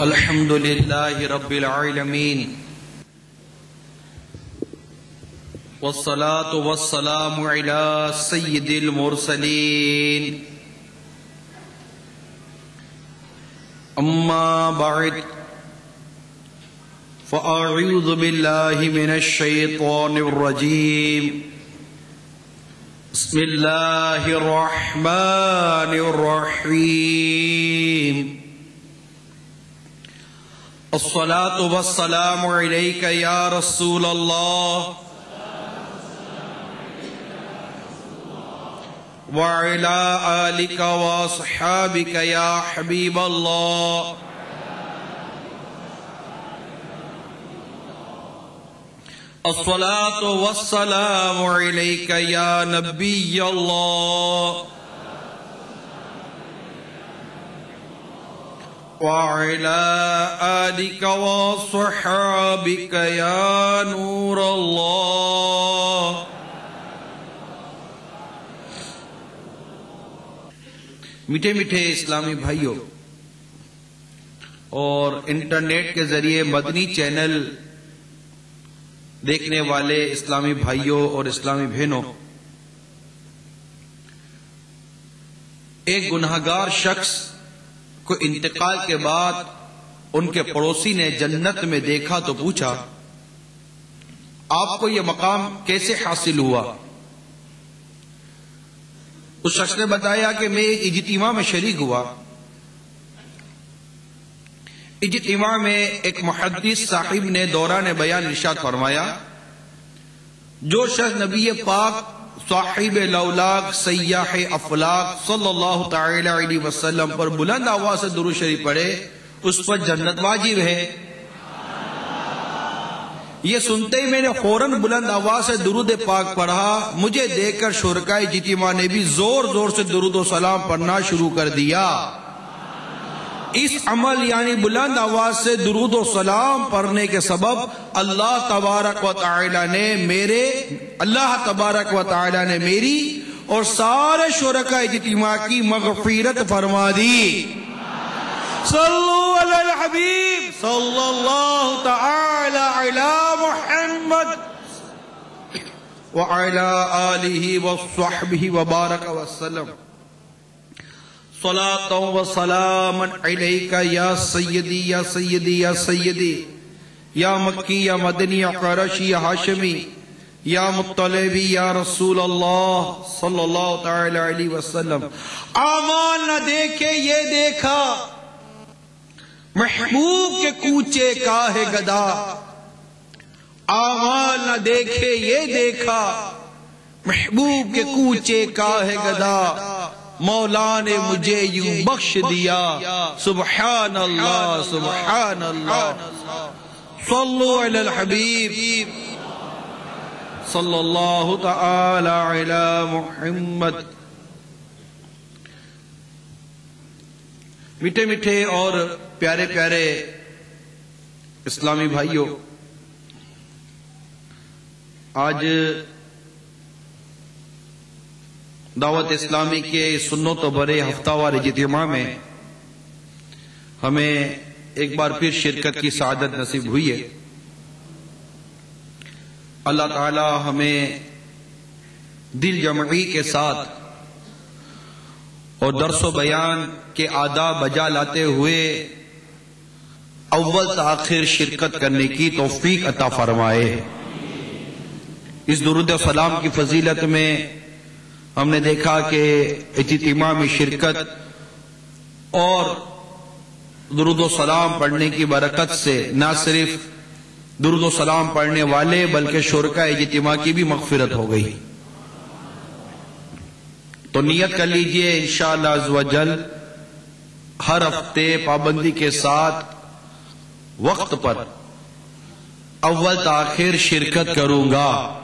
الحمد لله رب العالمين والصلاة والسلام على سيد المرسلين أما بعد فأعوذ بالله من الشيطان الرجيم بسم الله الرحمن الرحيم الصلاة والسلام عليك يا رسول الله وعلى آلك وصحابك يا حبيب الله الصلاة والسلام عليك يا نبي الله وعلى آلك وصحابك يا نور الله. میٹھے میٹھے اسلامی بھائیوں اور انٹرنیٹ کے ذریعے مدنی چینل دیکھنے والے اسلامی بھائیوں اور اسلامی بہنوں، ایک گناہگار شخص کو انتقال کے بعد ان کے پڑوسی نے جنت میں دیکھا تو پوچھا، آپ کو یہ مقام کیسے حاصل ہوا؟ اس شخص نے بتایا کہ میں ایک اجتماع میں شریک ہوا. اجتماع میں ایک محدث صاحب نے دوران بیان ارشاد فرمایا، جو شخص نبی پاک صاحب لولاک سیاح افلاک صلی اللہ تعالی علیہ وسلم پر بلند آواز سے درود شریف پڑھے اس پر جنت واجب ہے. یہ سنتے ہی میں نے فوراً بلند آواز سے درود پاک پڑھا. مجھے دیکھ کر شرکائے اجتماع نے بھی زور زور سے درود و سلام پڑھنا شروع کر دیا. اس عمل یعنی بلند آواز سے درود و سلام پڑھنے کے سبب اللہ تبارک و تعالی نے میری اور سارے شرکائے اجتماع کی مغفرت فرما دی. صلو علی الحبیب صلی اللہ تعالی علی محمد وعلی آلہ وصحبہ وبارک وسلم. صلاۃ و سلام علیک یا سیدی یا سیدی یا سیدی یا مکی یا مدنی یا قرشی یا ہاشمی یا مطلبی یا رسول اللہ صلی اللہ تعالی علیہ وسلم. اعمال نہ دیکھے یہ دیکھا، محبوب کے کوچے کا ہے گدا. اعمال نہ دیکھے یہ دیکھا، محبوب کے کوچے کا ہے گدا. مولا نے مجھے یوں بخش دیا، سبحان اللہ سبحان اللہ. صلو علی الحبیب صلی اللہ تعالی علی محمد. میٹھے میٹھے اور پیارے پیارے اسلامی بھائیوں، آج دعوت اسلامی کے سنت و برے ہفتہ وار اجتماع میں ہمیں ایک بار پھر شرکت کی سعادت نصیب ہوئی ہے. اللہ تعالی ہمیں دل جمعی کے ساتھ اور درس و بیان کے آداب بجا لاتے ہوئے اول تاخیر شرکت کرنے کی توفیق عطا فرمائے. اس درود و سلام کی فضیلت میں ہم نے دیکھا کہ اجتماع میں شرکت اور درود و سلام پڑھنے کی برکت سے نہ صرف درود و سلام پڑھنے والے بلکہ شرکاء اجتماع کی بھی مغفرت ہو گئی. تو نیت کر لیجئے انشاءاللہ عز و جل ہر ہفتے پابندی کے ساتھ وقت پر اول تاخیر شرکت کروں گا.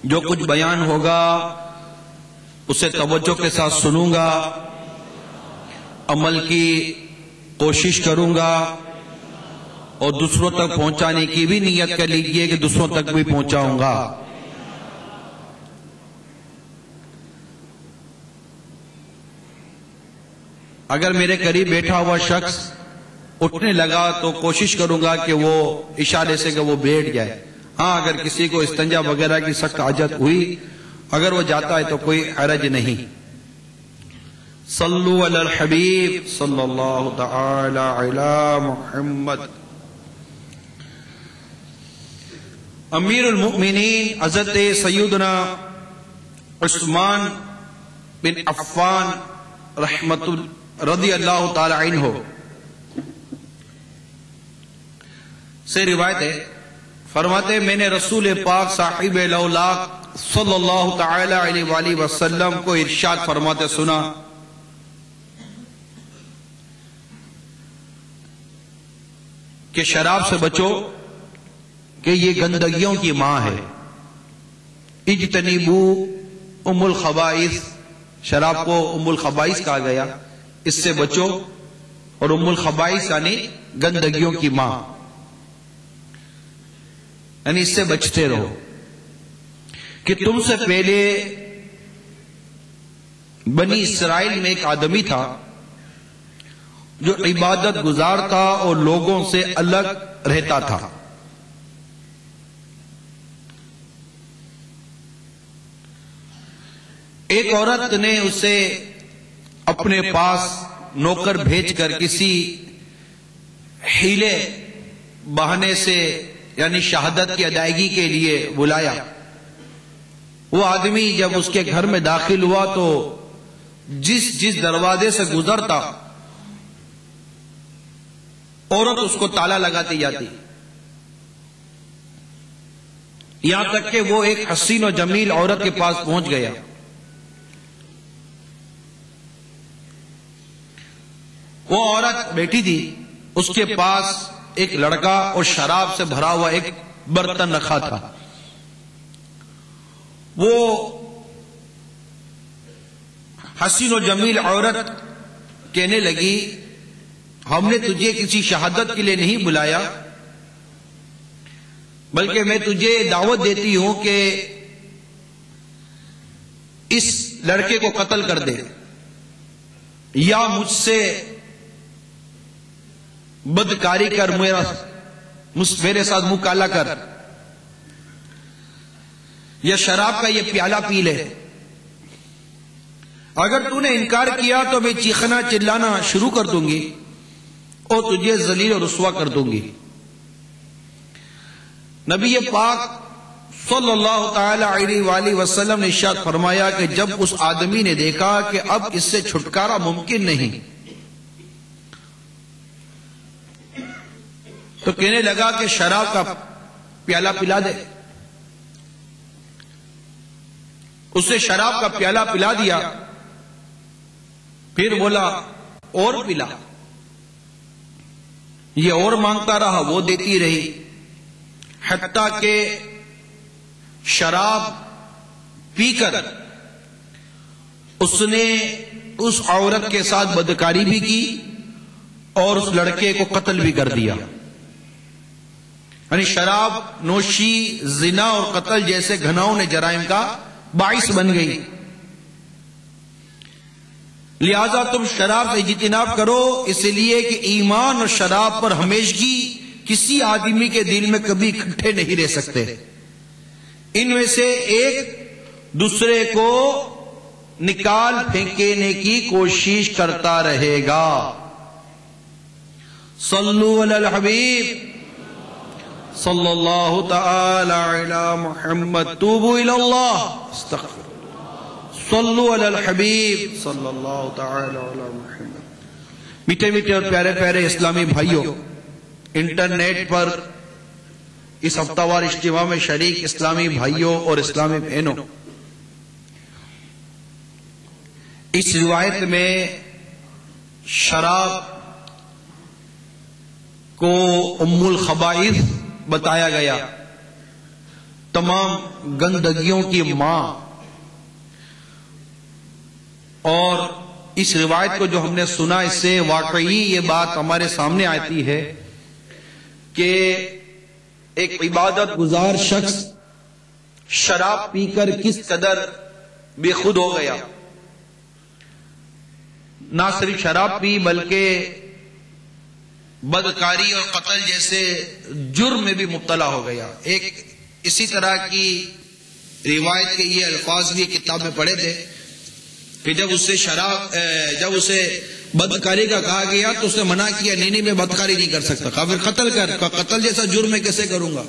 جو کچھ بیان ہوگا اسے توجہ کے ساتھ سنوں گا، عمل کی کوشش کروں گا اور دوسروں تک پہنچانے کی بھی نیت کر لیجئے کہ دوسروں تک بھی پہنچاؤں گا. اگر میرے قریب بیٹھا ہوا شخص اٹھنے لگا تو کوشش کروں گا کہ وہ اشارے سے کہ وہ بیٹھ جائے. ہاں اگر کسی کو استنجا وغیرہ کی سخت حاجت ہوئی اگر وہ جاتا ہے تو کوئی حرج نہیں. صلو علی الحبیب صلی اللہ تعالی علی محمد. امیر المؤمنین حضرت سیدنا عثمان بن عفان رضی اللہ تعالی عنہ سے روایت ہے، فرماتے میں نے رسول پاک صاحب الاولاق صلی اللہ تعالی علیہ وآلہ وسلم کو ارشاد فرماتے سنا کہ شراب سے بچو کہ یہ گندگیوں کی ماں ہے. اجتنبو ام الخبائث، شراب کو ام الخبائث کہا گیا، اس سے بچو. اور ام الخبائث یعنی گندگیوں کی ماں، یعنی اس سے بچتے رہو. کہ تم سے پہلے بنی اسرائیل میں ایک آدمی تھا جو عبادت گزار تھا اور لوگوں سے الگ رہتا تھا. ایک عورت نے اسے اپنے پاس نوکر بھیج کر کسی حیلے بہانے سے یعنی شہادت کی ادائیگی کے لیے بلایا. وہ آدمی جب اس کے گھر میں داخل ہوا تو جس دروازے سے گزرتا عورت اس کو تالا لگاتی جاتی، یہاں تک کہ وہ ایک حسین و جمیل عورت کے پاس پہنچ گیا. وہ عورت بیٹھی تھی، اس کے پاس ایک لڑکا اور شراب سے بھرا ہوا ایک برتن رکھا تھا. وہ حسین و جمیل عورت کہنے لگی ہم نے تجھے کسی شہادت کے لیے نہیں بلایا بلکہ میں تجھے دعوت دیتی ہوں کہ اس لڑکے کو قتل کر دے یا مجھ سے بدکاری کر، میرے ساتھ منہ کالا کر، یا شراب کا یہ پیالہ پی لے. اگر تو نے انکار کیا تو میں چیخنا چلانا شروع کر دوں گی اور تجھے ذلیل اور رسوا کر دوں گی. نبی پاک صلی اللہ تعالی علیہ وآلہ وسلم نے ارشاد فرمایا کہ جب اس آدمی نے دیکھا کہ اب اس سے چھٹکارا ممکن نہیں تو کہنے لگا کہ شراب کا پیالہ پلا دے. اسے شراب کا پیالہ پلا دیا، پھر بولا اور پلا. یہ اور مانگتا رہا، وہ دیتی رہی، حتیٰ کہ شراب پی کر اس نے اس عورت کے ساتھ بدکاری بھی کی اور اس لڑکے کو قتل بھی کر دیا. یعنی شراب نوشی زنا اور قتل جیسے گھناؤں جرائم کا باعث بن گئی. لہذا تم شراب سے اجتناب کرو، اس لیے کہ ایمان اور شراب پر ہمیشگی کسی آدمی کے دل میں کبھی اکٹھے نہیں رہ سکتے. ان میں سے ایک دوسرے کو نکال پھینکنے کی کوشش کرتا رہے گا. صلو علی الحبیب صلی اللہ تعالی علی محمد. توبوا الی اللہ استغفر. صلو علی الحبیب صلی اللہ تعالی علی محمد. میٹھے میٹھے اور پیارے پیارے اسلامی بھائیوں، انٹرنیٹ پر اس ہفتہ وار اجتماع میں شریک اسلامی بھائیوں اور اسلامی بہنوں، اس روایت میں شراب کو ام الخبائث بتایا گیا، تمام گندگیوں کی ماں. اور اس روایت کو جو ہم نے سنا، اس سے واقعی یہ بات ہمارے سامنے آتی ہے کہ ایک عبادت گزار شخص شراب پی کر کس قدر بے خود ہو گیا. نہ صرف شراب پی بلکہ بدکاری اور قتل جیسے جرم میں بھی مبتلا ہو گیا. ایک اسی طرح کی روایت کے یہ الفاظ بھی کتاب میں پڑھے تھے کہ جب اسے بدکاری کا کہا گیا تو اس نے منع کیا، نہیں میں بدکاری نہیں کر سکتا. کہا پھر قتل کر. قتل جیسا جرم میں کیسے کروں گا؟